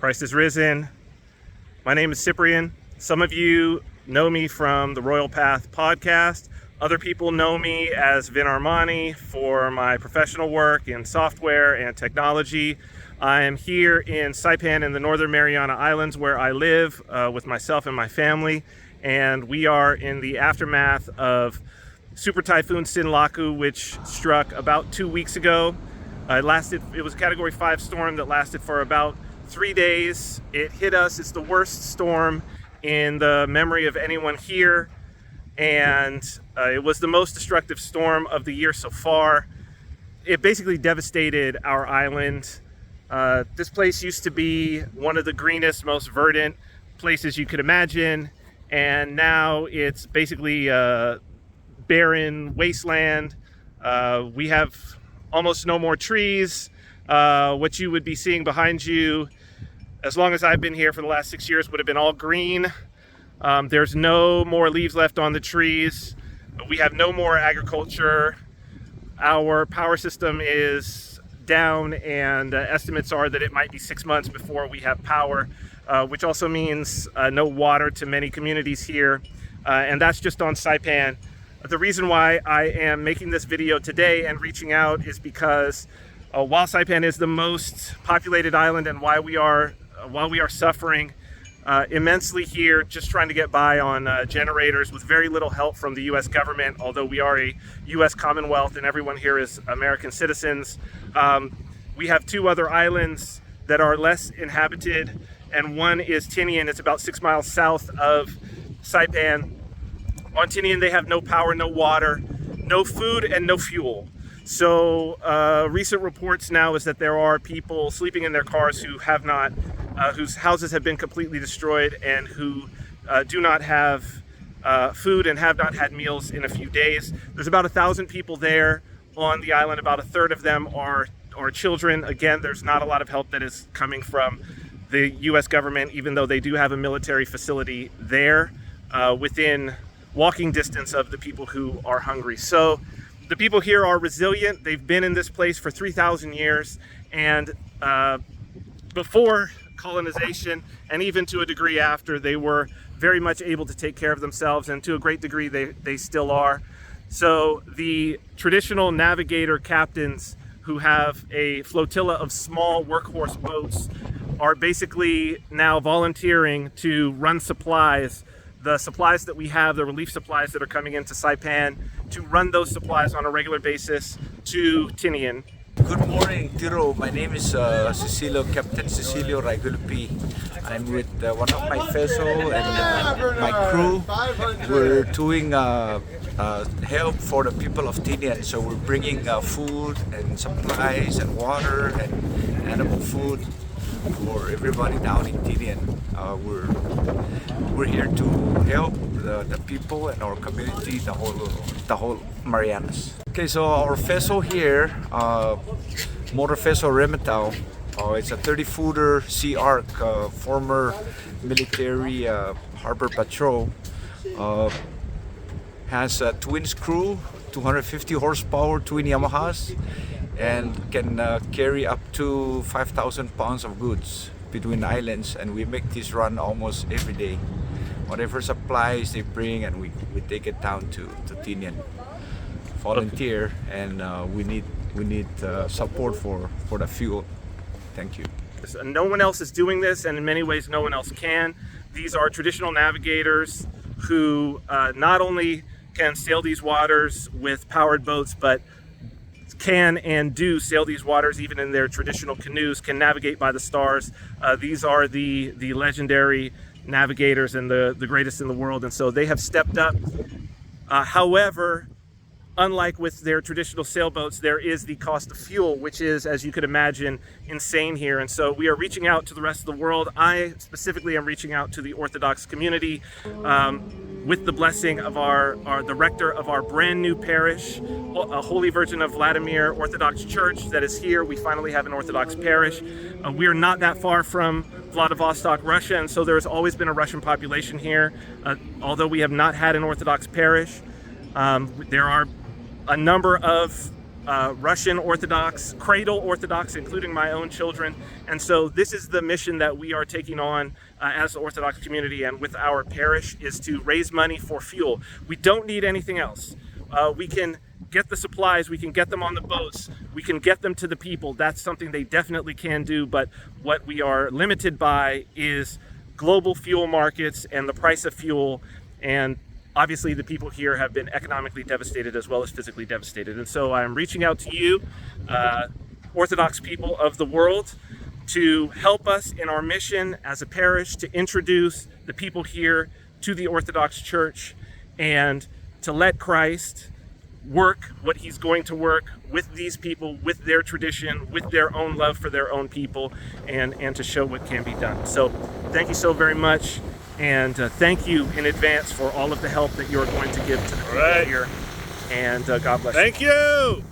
Christ is risen. My name is Cyprian. Some of you know me from the Royal Path podcast. Other people know me as Vin Armani for my professional work in software and technology. I am here in Saipan in the Northern Mariana Islands where I live with myself and my family. And we are in the aftermath of Super Typhoon Sinlaku, which struck about 2 weeks ago. It was a Category 5 storm that lasted for about 3 days. It hit us. It's the worst storm in the memory of anyone here. And it was the most destructive storm of the year so far. It basically devastated our island. This place used to be one of the greenest, most verdant places you could imagine. And now it's basically a barren wasteland. We have almost no more trees. What you would be seeing behind you, as long as I've been here for the last 6 years, would have been all green. There's no more leaves left on the trees. We have no more agriculture. Our power system is down, and estimates are that it might be 6 months before we have power, which also means no water to many communities here. And that's just on Saipan. The reason why I am making this video today and reaching out is because while Saipan is the most populated island and while we are suffering immensely here, just trying to get by on generators with very little help from the US government, although we are a US Commonwealth and everyone here is American citizens. We have two other islands that are less inhabited, and one is Tinian. It's about 6 miles south of Saipan. On Tinian, they have no power, no water, no food, and no fuel. So recent reports now is that there are people sleeping in their cars who have not, whose houses have been completely destroyed and who do not have food and have not had meals in a few days. There's about 1,000 people there on the island. About a third of them are children. Again, there's not a lot of help that is coming from the US government, even though they do have a military facility there within walking distance of the people who are hungry. So the people here are resilient. They've been in this place for 3,000 years, and before colonization, and even to a degree after, they were very much able to take care of themselves, and to a great degree they still are. So the traditional navigator captains who have a flotilla of small workhorse boats are basically now volunteering to run supplies, the supplies that we have, the relief supplies that are coming into Saipan, to run those supplies on a regular basis to Tinian. Good morning, Tiro. My name is Captain Cecilio Raigulupi. I'm with one of my vessels and my crew. We're doing help for the people of Tinian. So we're bringing food and supplies and water and animal food for everybody down in Tinian. We're here to help the people and our community, the whole Marianas. Okay, so our vessel here, motor vessel Remetao, it's a 30-footer Sea Ark, former military harbor patrol. Has a twin screw, 250 horsepower, twin Yamahas, and can carry up to 5,000 pounds of goods between islands, and we make this run almost every day. Whatever supplies they bring, and we take it down to Tinian. Volunteer, and we need support for the fuel. Thank you. No one else is doing this, and in many ways no one else can. These are traditional navigators who not only can sail these waters with powered boats, but can and do sail these waters even in their traditional canoes, can navigate by the stars. These are the legendary navigators and the greatest in the world, and so they have stepped up. However, unlike with their traditional sailboats, there is the cost of fuel, which is, as you could imagine, insane here. And so we are reaching out to the rest of the world. I specifically am reaching out to the Orthodox community with the blessing of the rector of our brand new parish, a Holy Virgin of Vladimir Orthodox Church that is here. We finally have an Orthodox parish. We are not that far from Vladivostok, Russia, and so there has always been a Russian population here, although we have not had an Orthodox parish. There are a number of Russian Orthodox, cradle Orthodox, including my own children. And so this is the mission that we are taking on as the Orthodox community and with our parish, is to raise money for fuel. We don't need anything else. We can get the supplies, we can get them on the boats, we can get them to the people. That's something they definitely can do, but what we are limited by is global fuel markets and the price of fuel. And obviously the people here have been economically devastated as well as physically devastated. And so I'm reaching out to you, Orthodox people of the world, to help us in our mission as a parish, to introduce the people here to the Orthodox Church, and to let Christ work what he's going to work with these people, with their tradition, with their own love for their own people, and to show what can be done. So thank you so very much, and thank you in advance for all of the help that you're going to give to the people here, and God bless you. Thank you.